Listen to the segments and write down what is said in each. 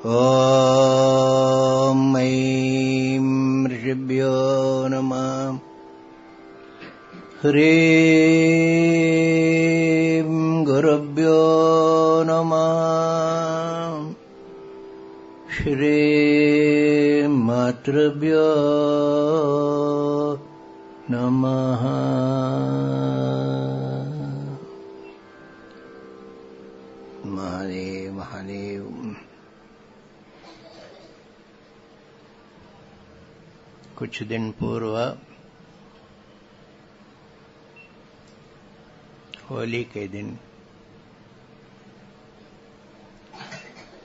ॐ ऐं ऋषिभ्यो नमः। ह्रीं गुरुभ्यो नमः। श्रीं मातृभ्यो नमः। महादेव महादेव। कुछ दिन पूर्व होली के दिन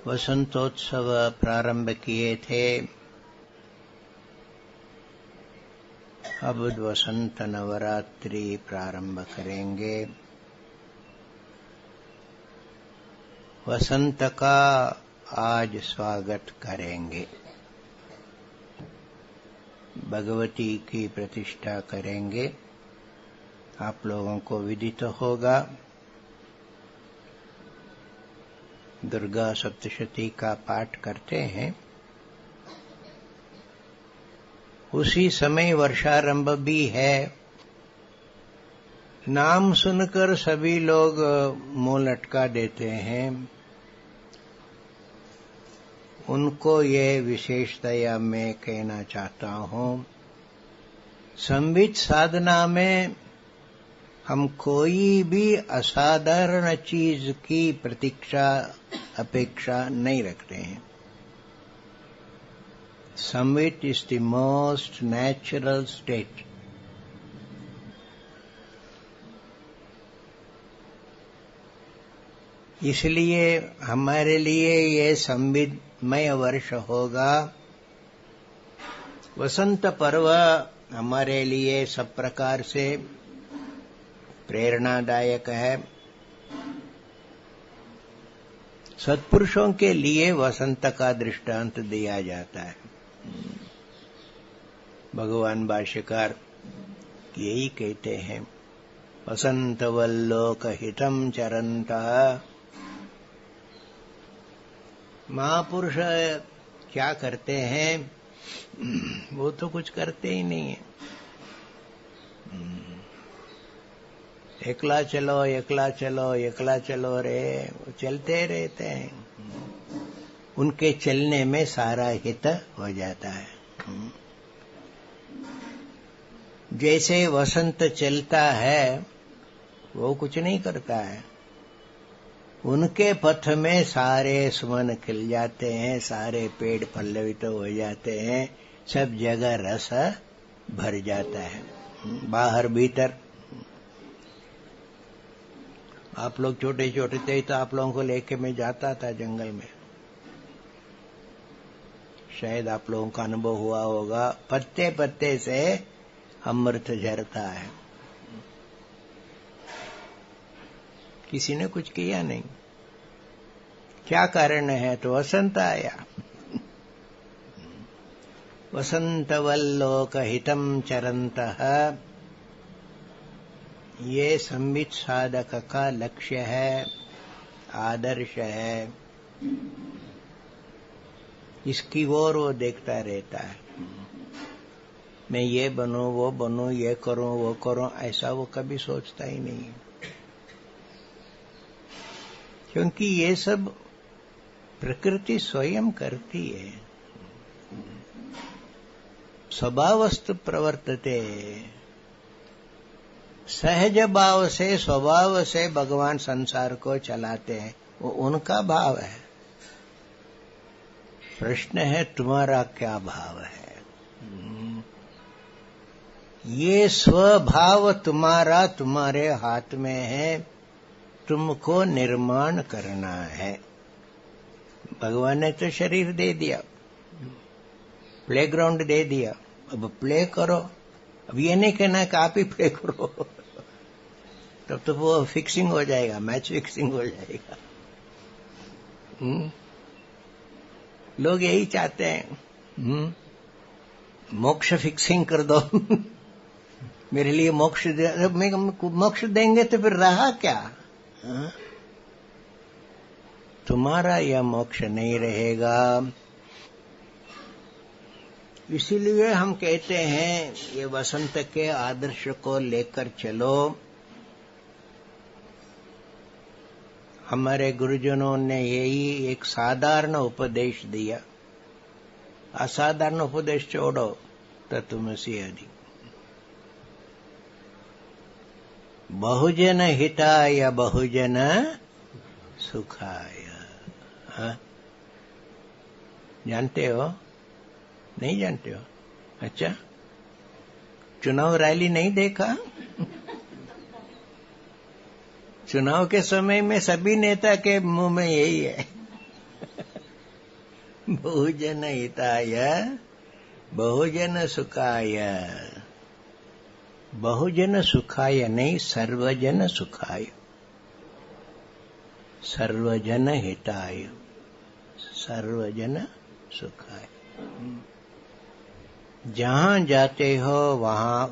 वसंतोत्सव प्रारंभ किए थे। अब वसंत नवरात्रि प्रारंभ करेंगे। वसंत का आज स्वागत करेंगे। भगवती की प्रतिष्ठा करेंगे। आप लोगों को विदित होगा, दुर्गा सप्तशती का पाठ करते हैं। उसी समय वर्षारंभ भी है। नाम सुनकर सभी लोग मुंह लटका देते हैं। उनको ये विशेषतया मैं कहना चाहता हूँ, संवित साधना में हम कोई भी असाधारण चीज की प्रतीक्षा अपेक्षा नहीं रखते हैं। संवित is the most natural state. इसलिए हमारे लिए ये संवितमय वर्ष होगा। वसंत पर्व हमारे लिए सब प्रकार से प्रेरणादायक है। सत्पुरुषों के लिए वसंत का दृष्टांत दिया जाता है। भगवान भाष्यकार यही कहते हैं, वसंतवल्लोकहितं चरन्तः। महापुरुष क्या करते हैं? वो तो कुछ करते ही नहीं है। एकला चलो एकला चलो एकला चलो रे, वो चलते रहते हैं। उनके चलने में सारा हित हो जाता है। जैसे वसंत चलता है वो कुछ नहीं करता है। उनके पथ में सारे सुमन खिल जाते हैं, सारे पेड़ पल्लवित हो जाते हैं, सब जगह रस भर जाता है, बाहर भीतर। आप लोग छोटे छोटे थे तो आप लोगों को लेके मैं जाता था जंगल में। शायद आप लोगों का अनुभव हुआ होगा। पत्ते पत्ते से अमृत झरता है। किसी ने कुछ किया नहीं। क्या कारण है? तो वसंत आया। वसंतवल्लोकहितं चरन्तः। ये संवित साधक का लक्ष्य है, आदर्श है। इसकी ओर वो देखता रहता है। मैं ये बनूं, वो बनूं, ये करूं, वो करूं, ऐसा वो कभी सोचता ही नहीं है। क्योंकि ये सब प्रकृति स्वयं करती है। स्वभावस्तु प्रवर्तते। सहज भाव से, स्वभाव से भगवान संसार को चलाते हैं। वो उनका भाव है। प्रश्न है तुम्हारा क्या भाव है? ये स्वभाव तुम्हारा तुम्हारे हाथ में है। तुमको निर्माण करना है। भगवान ने तो शरीर दे दिया, प्लेग्राउंड दे दिया, अब प्ले करो। अब ये नहीं कहना कि आप ही प्ले करो, तब तो वो फिक्सिंग हो जाएगा, मैच फिक्सिंग हो जाएगा। लोग यही चाहते हैं, मोक्ष फिक्सिंग कर दो। मेरे लिए मोक्ष दे। मोक्ष देंगे तो फिर रहा क्या? तुम्हारा यह मोक्ष नहीं रहेगा। इसीलिए हम कहते हैं ये वसंत के आदर्श को लेकर चलो। हमारे गुरुजनों ने यही एक साधारण उपदेश दिया। असाधारण उपदेश छोड़ो तत्त्वमसि आदि। बहुजन हिताय बहुजन सुखाय। हाँ? जानते हो? नहीं जानते हो? अच्छा, चुनाव रैली नहीं देखा? चुनाव के समय में सभी नेता के मुंह में यही है। बहुजन हिताय बहुजन सुखाय। बहुजन सुखाय नहीं, सर्वजन सुखाय। सर्वजन हिताय, सर्वजन सुखाय। जहां जाते हो वहां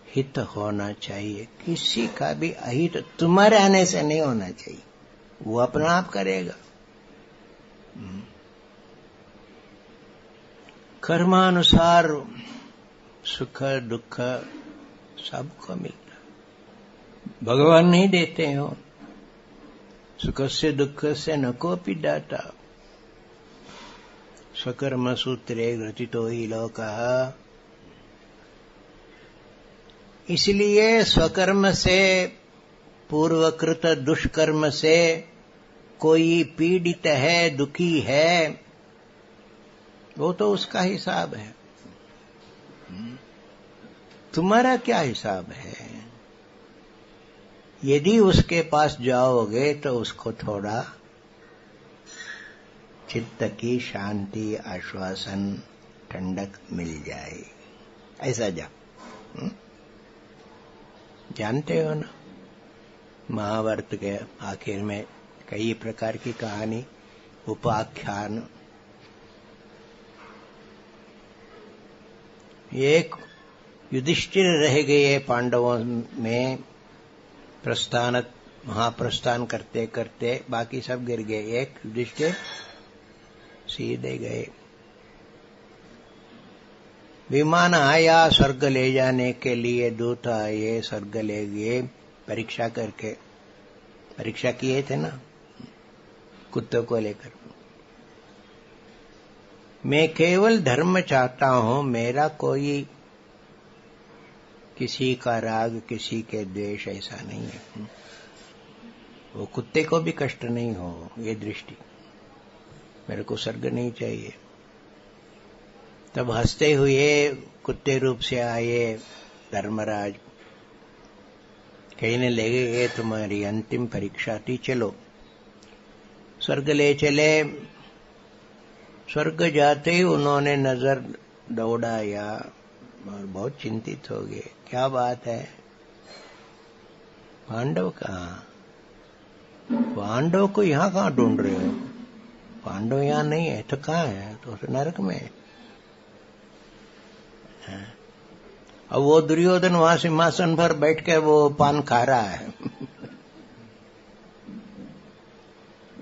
हित होना चाहिए। किसी का भी अहित तुम्हारे आने से नहीं होना चाहिए, वो अपना आप करेगा। कर्मानुसार सुख दुख सबको मिलता, भगवान नहीं देते हो। सुख से दुख से न कोपि दाता, स्वकर्म सूत्रे ग्रथितो हि लोकः। इसलिए स्वकर्म से, पूर्वकृत दुष्कर्म से कोई पीड़ित है, दुखी है, वो तो उसका हिसाब है। तुम्हारा क्या हिसाब है? यदि उसके पास जाओगे तो उसको थोड़ा चित्त की शांति, आश्वासन, ठंडक मिल जाए। ऐसा जाओ। जानते हो ना, महाभारत के आखिर में कई प्रकार की कहानी, उपाख्यान। एक युधिष्ठिर रह गए पांडवों में, महाप्रस्थान करते करते बाकी सब गिर गए, एक युधिष्ठिर सीधे गए। विमान आया स्वर्ग ले जाने के लिए, दूत आए स्वर्ग ले गए, परीक्षा करके। परीक्षा किए थे ना कुत्तों को लेकर। मैं केवल धर्म चाहता हूं, मेरा कोई किसी का राग, किसी के द्वेष ऐसा नहीं है। वो कुत्ते को भी कष्ट नहीं हो, ये दृष्टि। मेरे को स्वर्ग नहीं चाहिए। तब हंसते हुए कुत्ते रूप से आए धर्मराज, कहने लगे ये तुम्हारी अंतिम परीक्षा थी, चलो। स्वर्ग ले चले। स्वर्ग जाते ही उन्होंने नजर दौड़ाया और बहुत चिंतित हो गए। क्या बात है? पांडव कहाँ? पांडव को यहाँ कहाँ ढूंढ रहे हो? पांडव यहाँ नहीं है तो कहाँ है? तो नरक में है। अब वो दुर्योधन वहां सिंहासन पर बैठ के वो पान खा रहा है।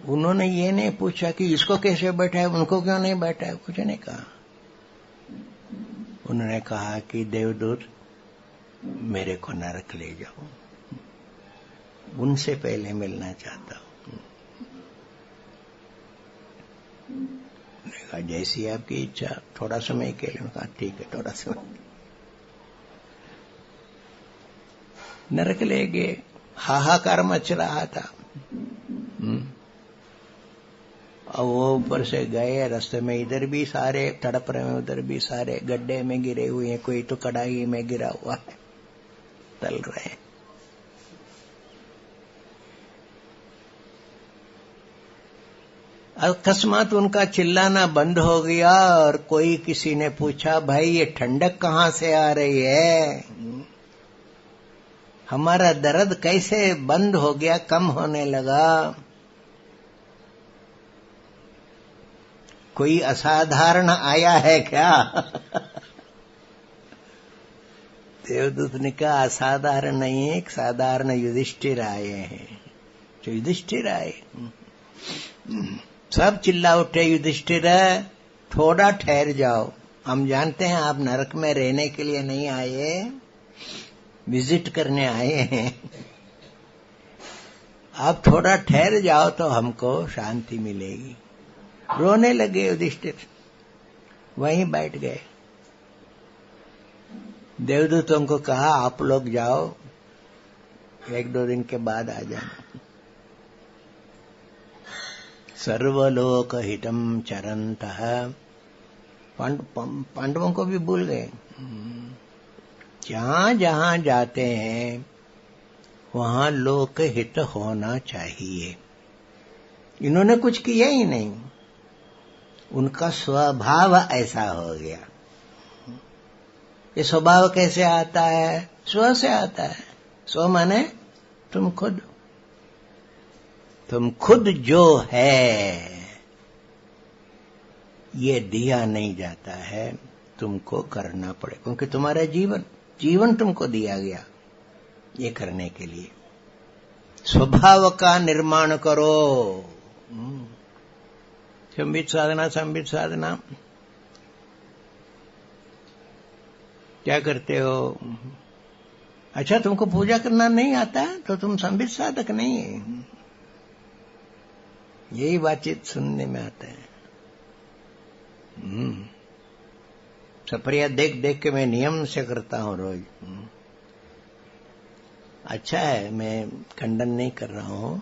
उन्होंने ये नहीं पूछा कि इसको कैसे बैठा है, उनको क्यों नहीं बैठा है, कुछ नहीं कहा। उन्होंने कहा कि देवदूत मेरे को नरक ले जाओ, उनसे पहले मिलना चाहता हूं। कहा जैसी आपकी इच्छा, थोड़ा समय के लिए। कहा ठीक है, थोड़ा समय। नरक ले गए। हाहाकार मच रहा था। और वो ऊपर से गए, रास्ते में इधर भी सारे तड़प रहे हैं, उधर भी सारे गड्ढे में गिरे हुए हैं, कोई तो कढ़ाई में गिरा हुआ है, तल रहे हैं। अकस्मात उनका चिल्लाना बंद हो गया और कोई किसी ने पूछा, भाई ये ठंडक कहां से आ रही है? हमारा दर्द कैसे बंद हो गया, कम होने लगा? कोई असाधारण आया है क्या? देवदूत ने कहा असाधारण नहीं है, एक साधारण युधिष्ठिर आए हैं। जो युधिष्ठिर आए, सब चिल्ला उठे, युधिष्ठिर थोड़ा ठहर जाओ, हम जानते हैं आप नरक में रहने के लिए नहीं आए, विजिट करने आए हैं, आप थोड़ा ठहर जाओ तो हमको शांति मिलेगी। रोने लगे युधिष्ठिर, वहीं बैठ गए। देवदूतों को कहा आप लोग जाओ, 1-2 दिन के बाद आ जाना। सर्वलोक हितम चरन्तः, पांडवों को भी भूल गए। जहां जहां जाते हैं वहां लोक हित होना चाहिए। इन्होंने कुछ किया ही नहीं, उनका स्वभाव ऐसा हो गया। ये स्वभाव कैसे आता है? स्व से आता है। स्व माने तुम खुद जो है ये दिया नहीं जाता है, तुमको करना पड़े, क्योंकि तुम्हारा जीवन तुमको दिया गया ये करने के लिए। स्वभाव का निर्माण करो। संबित साधना क्या करते हो? अच्छा, तुमको पूजा करना नहीं आता है तो तुम संबित साधक नहीं है। यही बातचीत सुनने में आता है। सप्रिया देख देख के मैं नियम से करता हूं रोज। अच्छा है, मैं खंडन नहीं कर रहा हूं,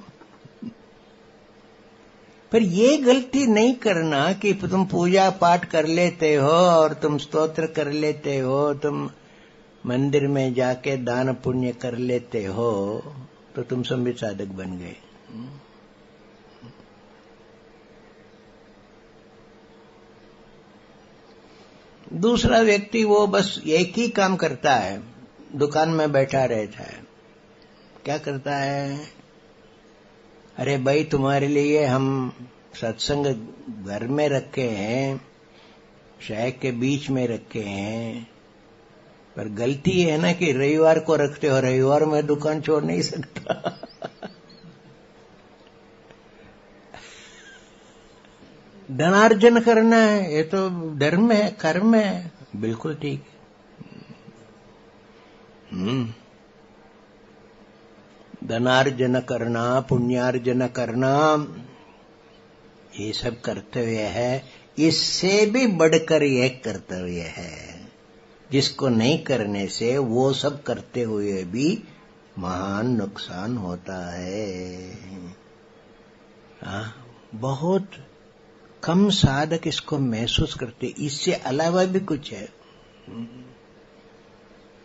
पर ये गलती नहीं करना कि तुम पूजा पाठ कर लेते हो और तुम स्तोत्र कर लेते हो, तुम मंदिर में जाके दान पुण्य कर लेते हो तो तुम संबित साधक बन गए। दूसरा व्यक्ति वो बस एक ही काम करता है, दुकान में बैठा रहता है। क्या करता है? अरे भाई, तुम्हारे लिए हम सत्संग घर में रखे हैं, शहर के बीच में रखे हैं, पर गलती है ना कि रविवार को रखते हो। रविवार में दुकान छोड़ नहीं सकता। धनार्जन करना है, ये तो धर्म है, कर्म है, बिल्कुल ठीक है। धनार्जन करना, पुण्यार्जन करना, ये सब कर्तव्य है। इससे भी बढ़कर एक कर्तव्य है जिसको नहीं करने से वो सब करते हुए भी महान नुकसान होता है। बहुत कम साधक इसको महसूस करते, इससे अलावा भी कुछ है।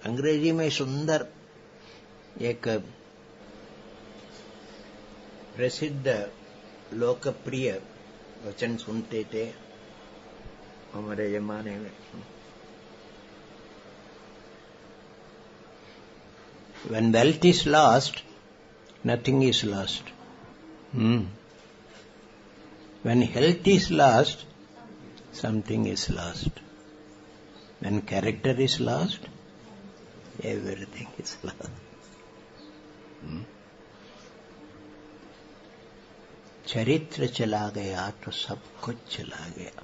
अंग्रेजी में सुंदर एक प्रसिद्ध लोकप्रिय वचन सुनते थे हमारे जमाने में। When wealth is lost, nothing is lost. When health is lost, something is lost. When character is lost, everything is lost. चरित्र चला गया तो सब कुछ चला गया।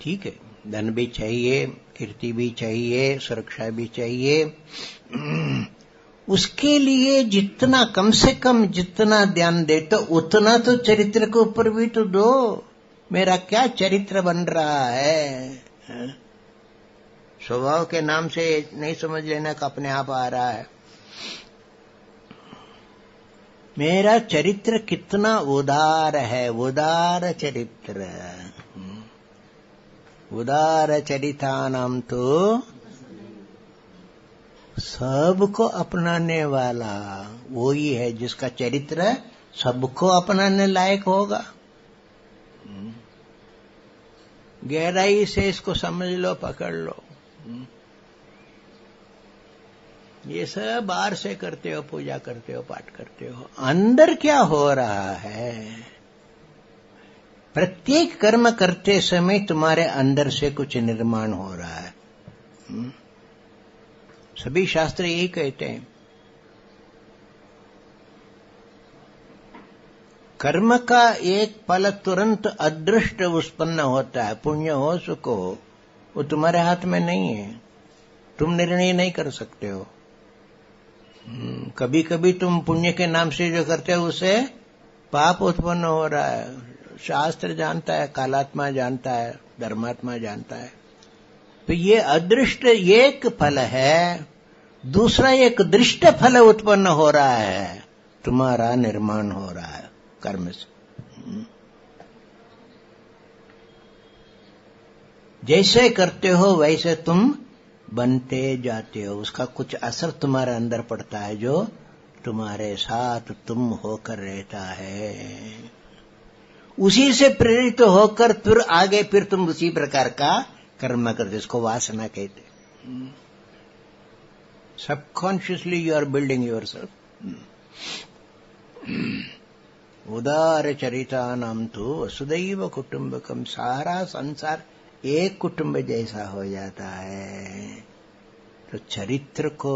ठीक है, धन भी चाहिए, कीर्ति भी चाहिए, सुरक्षा भी चाहिए, उसके लिए जितना कम से कम जितना ध्यान दे तो उतना तो चरित्र के ऊपर भी तो दो। मेरा क्या चरित्र बन रहा है? स्वभाव के नाम से नहीं समझ लेना कि अपने आप आ रहा है। मेरा चरित्र कितना उदार है, उदार चरित्र, उदार चरितानाम तो सबको अपनाने वाला वो ही है जिसका चरित्र सबको अपनाने लायक होगा। गहराई से इसको समझ लो, पकड़ लो। ये सब बाहर से करते हो, पूजा करते हो, पाठ करते हो, अंदर क्या हो रहा है? प्रत्येक कर्म करते समय तुम्हारे अंदर से कुछ निर्माण हो रहा है। सभी शास्त्र यही कहते हैं। कर्म का एक पल तुरंत अदृष्ट उत्पन्न होता है, पुण्य हो सुख हो, वो तुम्हारे हाथ में नहीं है, तुम निर्णय नहीं कर सकते हो। कभी कभी तुम पुण्य के नाम से जो करते हो उससे पाप उत्पन्न हो रहा है। शास्त्र जानता है, कालात्मा जानता है, धर्मात्मा जानता है। तो ये अदृष्ट एक फल है, दूसरा एक दृष्ट फल उत्पन्न हो रहा है, तुम्हारा निर्माण हो रहा है कर्म से। जैसे करते हो वैसे तुम बनते जाते हो, उसका कुछ असर तुम्हारे अंदर पड़ता है जो तुम्हारे साथ तुम होकर रहता है। उसी से प्रेरित होकर फिर आगे फिर तुम उसी प्रकार का कर्म करते, इसको वासना कहते। Subconsciously you are building yourself. उदार चरिता नाम तो वसुदैव कुटुंबकम, सारा संसार एक कुटुंब जैसा हो जाता है। तो चरित्र को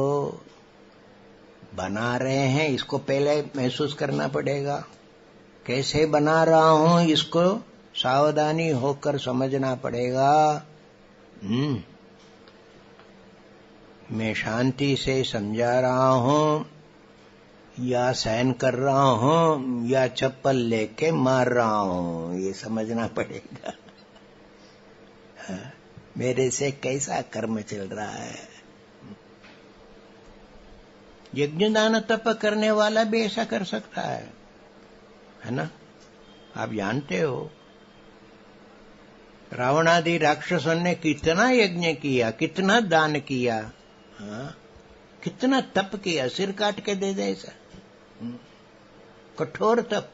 बना रहे हैं, इसको पहले महसूस करना पड़ेगा। कैसे बना रहा हूं इसको सावधानी होकर समझना पड़ेगा। मैं शांति से समझा रहा हूं या सहन कर रहा हूं या चप्पल लेके मार रहा हूं, ये समझना पड़ेगा। मेरे से कैसा कर्म चल रहा है। यज्ञ दान तप करने वाला भी ऐसा कर सकता है ना। आप जानते हो रावण आदि राक्षसों ने कितना यज्ञ किया, कितना दान किया, कितना तप किया, सिर काट के दे दे ऐसा कठोर तप,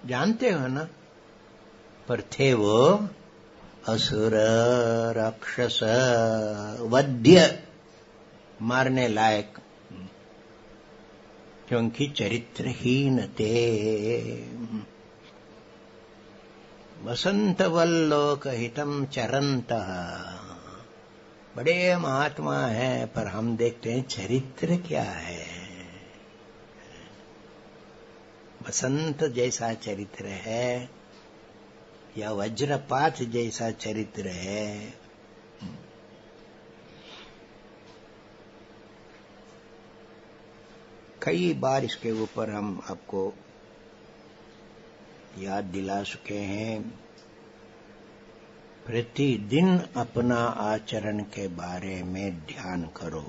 जानते हो ना। पर थे वो असुर राक्षस वध्य, मारने लायक, क्योंकि चरित्रहीन थे। वसंत वल्लोक हितम चरंतः, बड़े महात्मा हैं, पर हम देखते हैं चरित्र क्या है। वसंत जैसा चरित्र है या वज्रपात जैसा चरित्र है। कई बार इसके ऊपर हम आपको याद दिला चुके हैं। प्रतिदिन अपना आचरण के बारे में ध्यान करो।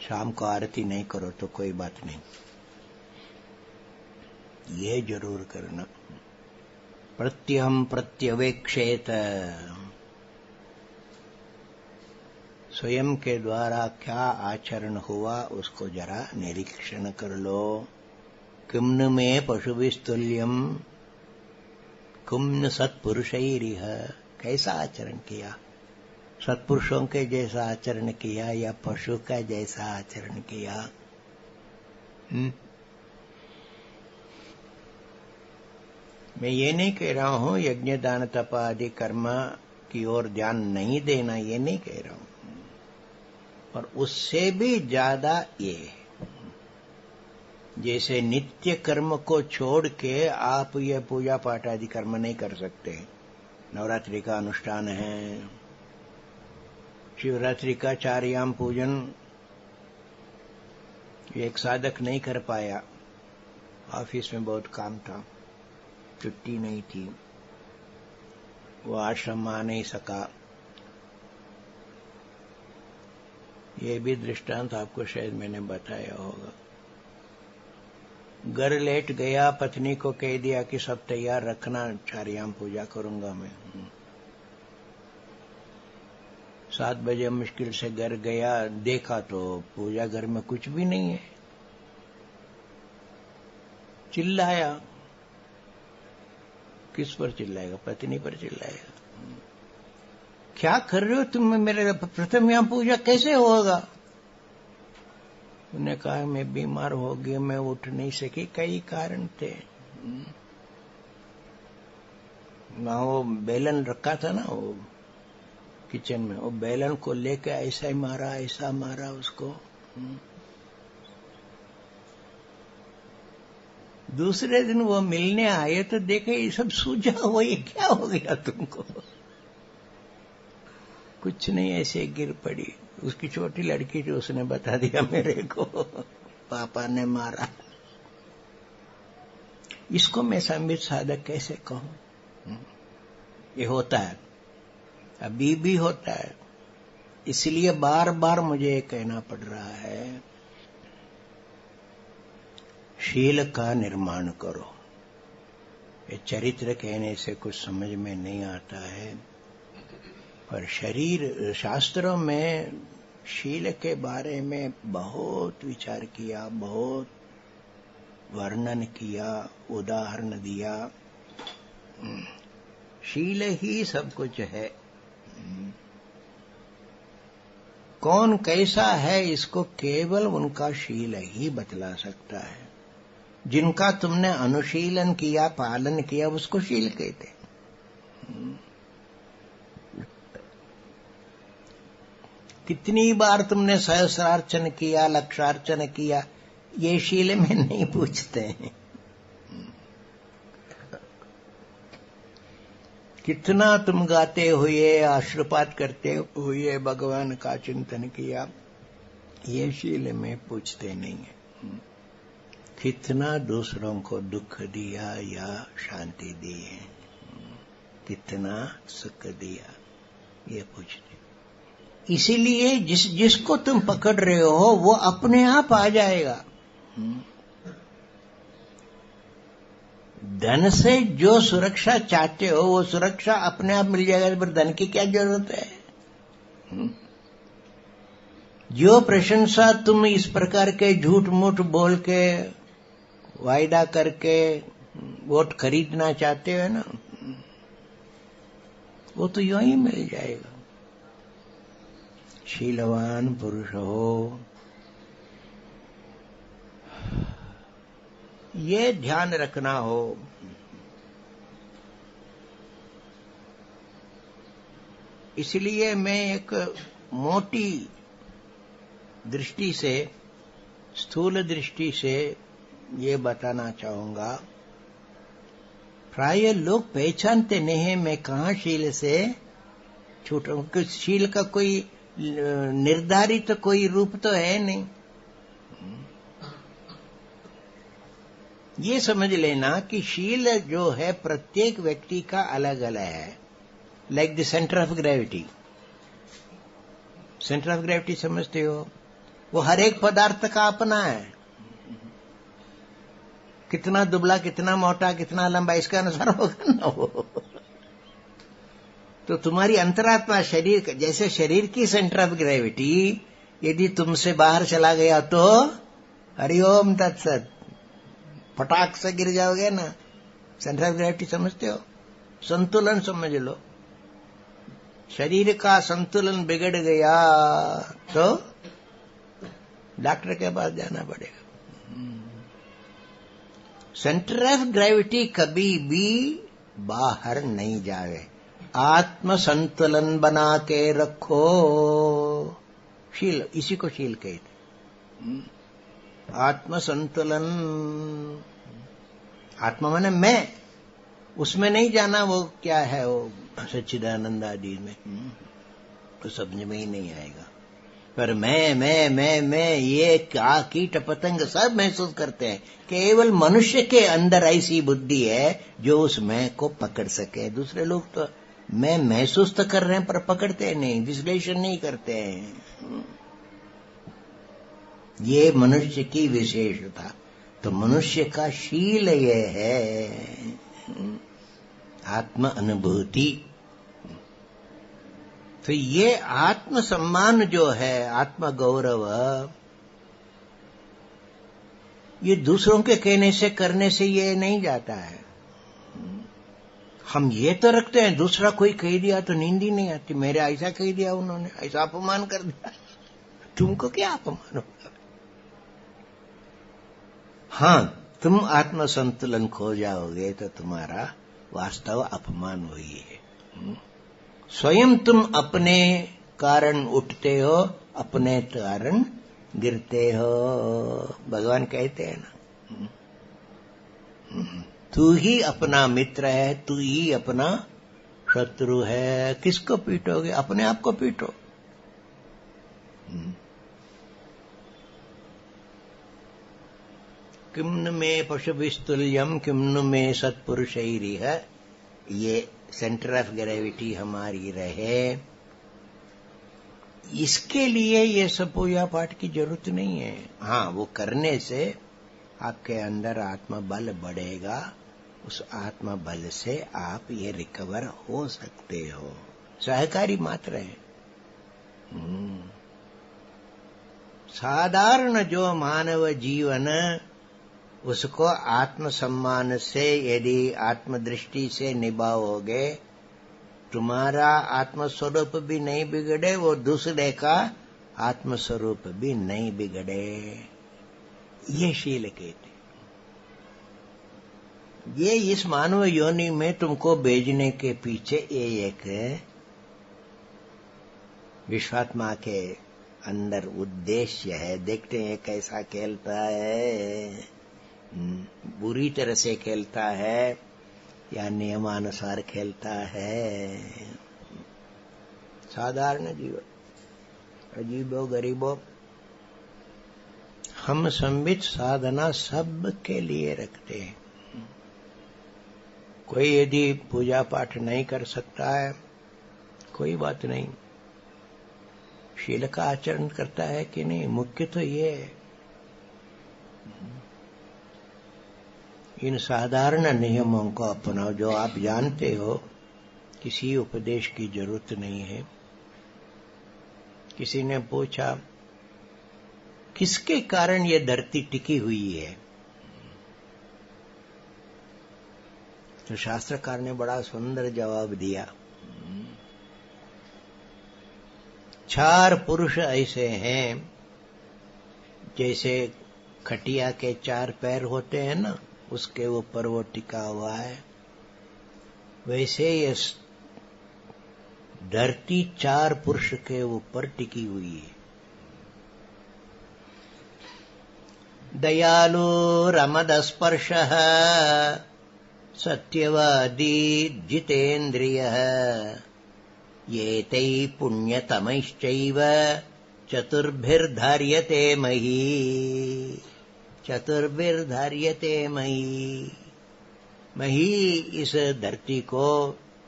शाम को आरती नहीं करो तो कोई बात नहीं, ये जरूर करना। प्रत्यहम प्रत्यवेक्षेत, स्वयं के द्वारा क्या आचरण हुआ उसको जरा निरीक्षण कर लो। किम्न में पशुभिस्तुल्यम किम्न सत्पुरुषैरिह, कैसा आचरण किया, सत्पुरुषों के जैसा आचरण किया या पशु का जैसा आचरण किया। मैं ये नहीं कह रहा हूं यज्ञ दान तप आदि कर्म की ओर ध्यान नहीं देना, ये नहीं कह रहा हूं, पर उससे भी ज्यादा ये, जैसे नित्य कर्म को छोड़ के आप ये पूजा पाठ आदि कर्म नहीं कर सकते। नवरात्रि का अनुष्ठान है, शिवरात्रि का चारयाम पूजन एक साधक नहीं कर पाया, ऑफिस में बहुत काम था, छुट्टी नहीं थी, वो आश्रम आ नहीं सका। ये भी दृष्टांत आपको शायद मैंने बताया होगा। घर लेट गया, पत्नी को कह दिया कि सब तैयार रखना, चारयाम पूजा करूंगा मैं। 7 बजे मुश्किल से घर गया, देखा तो पूजा घर में कुछ भी नहीं है। चिल्लाया, किस पर चिल्लाएगा, पत्नी पर चिल्लाएगा। क्या कर रहे हो तुम, मेरे प्रथम यहां पूजा कैसे होगा। उन्होंने कहा मैं बीमार हो गई, मैं उठ नहीं सकी, कई कारण थे। वहां वो बेलन रखा था ना वो किचन में, वो बेलन को लेके ऐसा ही मारा, ऐसा मारा उसको। दूसरे दिन वो मिलने आए तो देखे ये सब सूझा हुआ, ये क्या हो गया तुमको? कुछ नहीं, ऐसे गिर पड़ी। उसकी छोटी लड़की थी, उसने बता दिया मेरे को, पापा ने मारा। इसको मैं संबित साधक कैसे कहूं? ये होता है, अभी भी होता है। इसलिए बार बार मुझे ये कहना पड़ रहा है, शील का निर्माण करो। ये चरित्र कहने से कुछ समझ में नहीं आता है, पर शरीर शास्त्रों में शील के बारे में बहुत विचार किया, बहुत वर्णन किया, उदाहरण दिया। शील ही सब कुछ है। कौन कैसा है इसको केवल उनका शील ही बतला सकता है। जिनका तुमने अनुशीलन किया, पालन किया, उसको शील कहते। कितनी बार तुमने सहस्रार्चन किया, लक्षार्चन किया, ये शील में नहीं पूछते हैं। कितना तुम गाते हुए, आश्रुपात करते हुए भगवान का चिंतन किया, ये शील में पूछते नहीं है। कितना दूसरों को दुख दिया या शांति दी है, कितना सुख दिया, ये पूछते। इसीलिए जिसको तुम पकड़ रहे हो वो अपने आप आ जाएगा। धन से जो सुरक्षा चाहते हो वो सुरक्षा अपने आप मिल जाएगा, पर धन की क्या जरूरत है? जो प्रशंसा तुम इस प्रकार के झूठ मूठ बोल के, वायदा करके वोट खरीदना चाहते हो ना, वो तो यूं ही मिल जाएगा। शीलवान पुरुष हो, ये ध्यान रखना हो। इसलिए मैं एक मोटी दृष्टि से, स्थूल दृष्टि से ये बताना चाहूंगा। प्राय लोग पहचानते नहीं है मैं कहाँ शील से छूट रहा हूं। शील का कोई निर्धारित कोई रूप तो है नहीं। ये समझ लेना कि शील जो है प्रत्येक व्यक्ति का अलग अलग है। Like the centre of gravity. Centre of gravity समझते हो? वो हर एक पदार्थ का अपना है। कितना दुबला, कितना मोटा, कितना लंबा, इसके अनुसार होगा ना वो। तो तुम्हारी अंतरात्मा शरीर, जैसे शरीर की सेंटर ऑफ ग्रेविटी यदि तुमसे बाहर चला गया तो हरिओम तत्सत, फटाक से गिर जाओगे ना। सेंटर ऑफ ग्रेविटी समझते हो? संतुलन समझ लो। शरीर का संतुलन बिगड़ गया तो डॉक्टर के पास जाना पड़ेगा। सेंटर ऑफ ग्रेविटी कभी भी बाहर नहीं जावे। आत्म संतुलन बना के रखो। शील, इसी को शील कहते। आत्म संतुलन। आत्मा माने मैं, उसमें नहीं जाना वो क्या है, वो सच्चिदानंद आदि में तो समझ में ही नहीं आएगा। पर मैं ये क्या कीट पतंग सब महसूस करते हैं। केवल मनुष्य के अंदर ऐसी बुद्धि है जो उस मैं को पकड़ सके। दूसरे लोग तो मैं महसूस तो कर रहे हैं पर पकड़ते नहीं, विश्लेषण नहीं करते हैं। ये मनुष्य की विशेषता। तो मनुष्य का शील ये है आत्म अनुभूति। तो ये आत्म सम्मान जो है, आत्म गौरव, ये दूसरों के कहने से करने से ये नहीं जाता है। हम ये तो रखते हैं दूसरा कोई कह दिया तो नींद ही नहीं आती। मेरे ऐसा कह दिया, उन्होंने ऐसा अपमान कर दिया। तुमको क्या अपमान होगा? हाँ, तुम आत्म संतुलन खो जाओगे तो तुम्हारा वास्तव अपमान हुई है। स्वयं तुम अपने कारण उठते हो, अपने कारण गिरते हो, भगवान कहते हैं ना। तू ही अपना मित्र है, तू ही अपना शत्रु है। किसको पीटोगे? अपने आप को पीटो। किम्न में पशुभिस्तुल्यम किम्न में सत्पुरुषैरिह, ये सेंटर ऑफ ग्रेविटी हमारी रहे। इसके लिए ये सब पूजा पाठ की जरूरत नहीं है। हाँ, वो करने से आपके अंदर आत्मबल बढ़ेगा, उस आत्मबल से आप ये रिकवर हो सकते हो। सहकारी मात्र है। साधारण जो मानव जीवन, उसको आत्मसम्मान से यदि आत्मदृष्टि से निभाओगे, तुम्हारा आत्मस्वरूप भी नहीं बिगड़े, वो दूसरे का आत्मस्वरूप भी नहीं बिगड़े। ये शील कहते। ये इस मानव योनि में तुमको भेजने के पीछे ये एक विश्वात्मा के अंदर उद्देश्य है। देखते हैं कैसा खेलता है, बुरी तरह से खेलता है या नियमानुसार खेलता है। साधारण जीवन, अजीबो गरीबो, हम संबित साधना सब के लिए रखते हैं। कोई यदि पूजा पाठ नहीं कर सकता है, कोई बात नहीं, शील का आचरण करता है कि नहीं, मुख्य तो ये है। इन साधारण नियमों को अपनाओ जो आप जानते हो। किसी उपदेश की जरूरत नहीं है। किसी ने पूछा किसके कारण ये धरती टिकी हुई है, तो शास्त्रकार ने बड़ा सुंदर जवाब दिया। 4 पुरुष ऐसे हैं, जैसे खटिया के 4 पैर होते हैं ना, उसके ऊपर वो टिका हुआ है। वैसे ये धरती 4 पुरुष के ऊपर टिकी हुई है। दयालु रमदस्पर्शः सत्यवादी जितेन्द्रियः एतैः पुण्यतमैश्चैव चतुर्भिर्धार्यते मही। चतुर्भिर्धार्यते मही। मही इस धरती को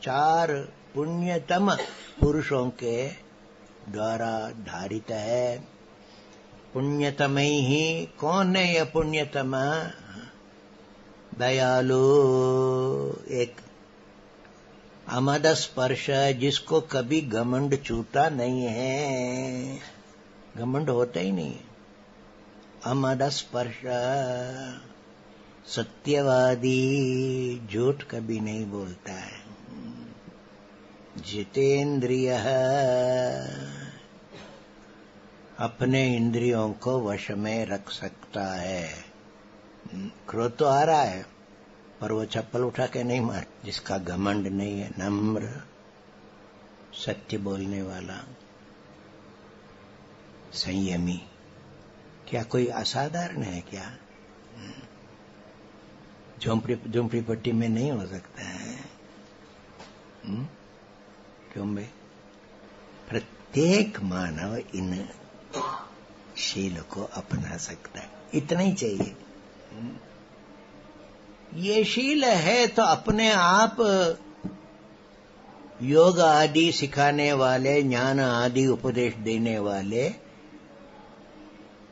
4 पुण्यतम पुरुषों के द्वारा धारित है। पुण्यतमई ही कौन है यह पुण्यतम? दयालु, एक अमद स्पर्श, जिसको कभी घमंड छूता नहीं है, घमंड होता ही नहीं। अमद स्पर्श, सत्यवादी, झूठ कभी नहीं बोलता है। जितेंद्रिय, अपने इंद्रियों को वश में रख सकता है। क्रोध तो आ रहा है पर वो चप्पल उठा के नहीं मार। जिसका घमंड नहीं है, नम्र, सत्य बोलने वाला, संयमी। क्या कोई असाधारण है क्या? झोंपड़ी पट्टी में नहीं हो सकता है। क्यों भाई? प्रत्येक मानव इन शील को अपना सकता है, इतना ही चाहिए। ये शील है तो अपने आप योग आदि सिखाने वाले, ज्ञान आदि उपदेश देने वाले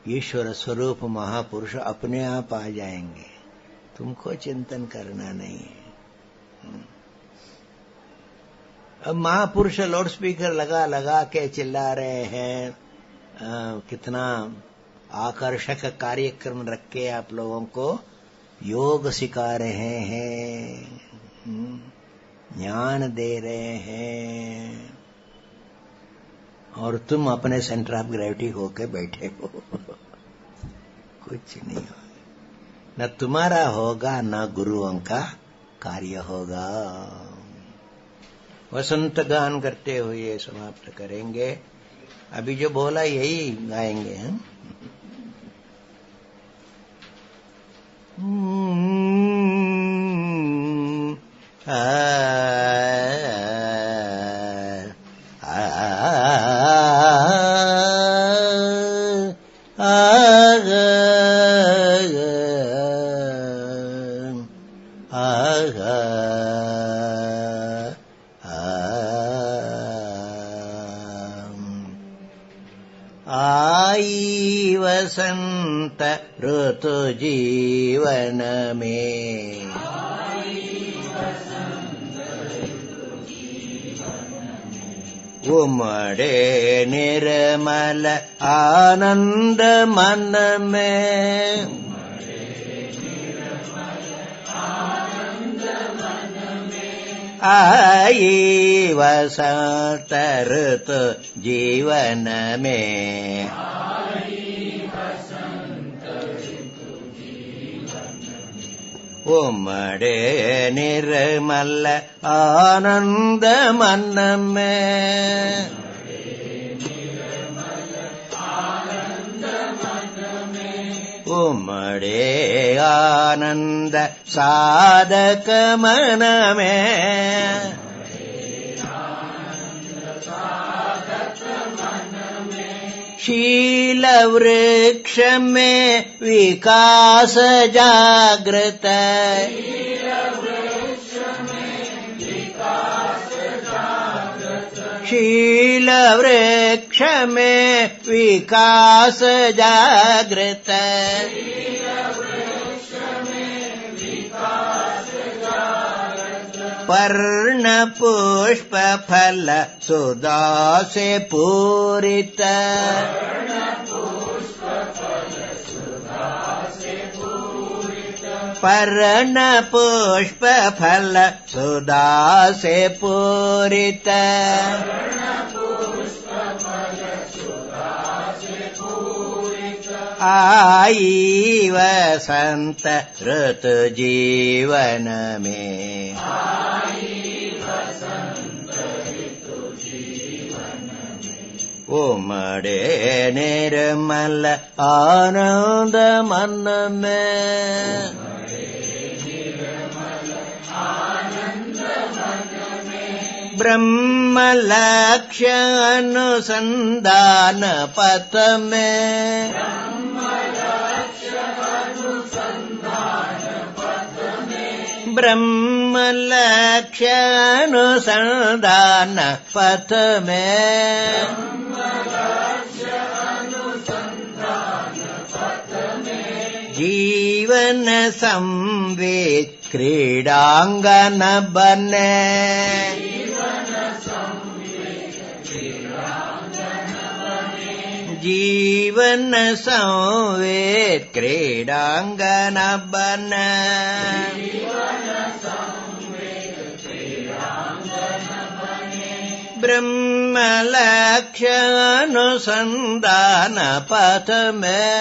ईश्वर स्वरूप महापुरुष अपने आप आ जाएंगे। तुमको चिंतन करना नहीं है। अब महापुरुष लाउड स्पीकर लगा लगा के चिल्ला रहे हैं, कितना आकर्षक कार्यक्रम रख के आप लोगों को योग सिखा रहे हैं, ज्ञान दे रहे हैं, और तुम अपने सेंटर ऑफ ग्रेविटी होके बैठे हो। कुछ नहीं होगा, न तुम्हारा होगा न गुरुओं का कार्य होगा। वसंत गान करते हुए समाप्त करेंगे। अभी जो बोला यही गाएंगे हम। आई वसंत ऋतु जीवन में, उमड़े निर्मल आनंद मन में, आई वसंत ऋतु जीवन में, उमड़े निर्मल आनंद मन में, उमड़े आनंद साधक मन में, शील वृक्ष में विकास जागृत, शील वृक्ष में विकास जागृत, पर्ण पुष्प फल सुधा से पूरित, पर्ण पुष्प फल सुधा से पूरित, आई वसंत ऋतु जीवन में, उमड़े निर्मल आनंद मन में, ब्रह्म लक्ष्य अनुसंधान पथ में, ब्रह्म लक्ष्य अनुसंधान पथ में, जीवन संवेद क्रीडांगन बने, जीवन संवेद क्रीडांगन बने, ब्रह्म लक्ष्य अनुसंधान पथ में,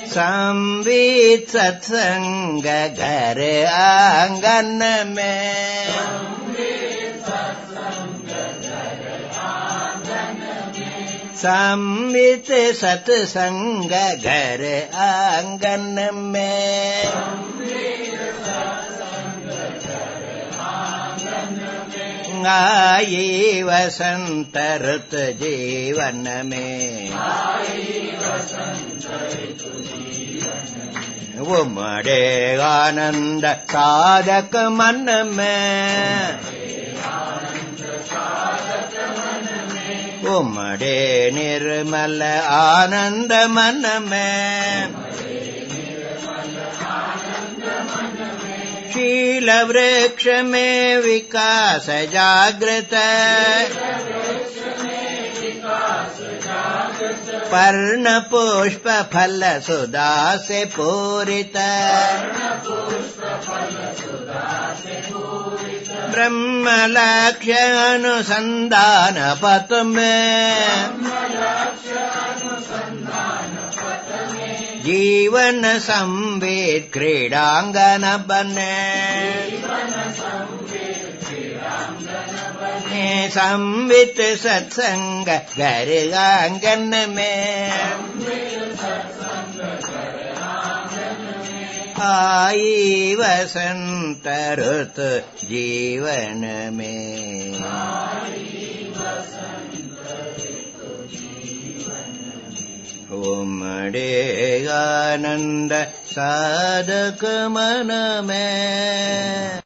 संवित सत्संग घर आंगन में, संवित सत्संग घर आंगन में, आई वसंत ऋतु जीवन में, उमड़े आनंद साधक मन में, उमड़े निर्मल आनंद मन में, शील वृक्ष में विकास जागृत, पर्ण पुष्प फल सुधा से पूरित, ब्रह्म लक्ष्य अनुसंधान पथ में, जीवन संवेद क्रीडांगन बने, संवित सत्संग घर आंगन में, आई वसंत ऋतु जीवन में। उमड़ेगा आनंद साधक मन में।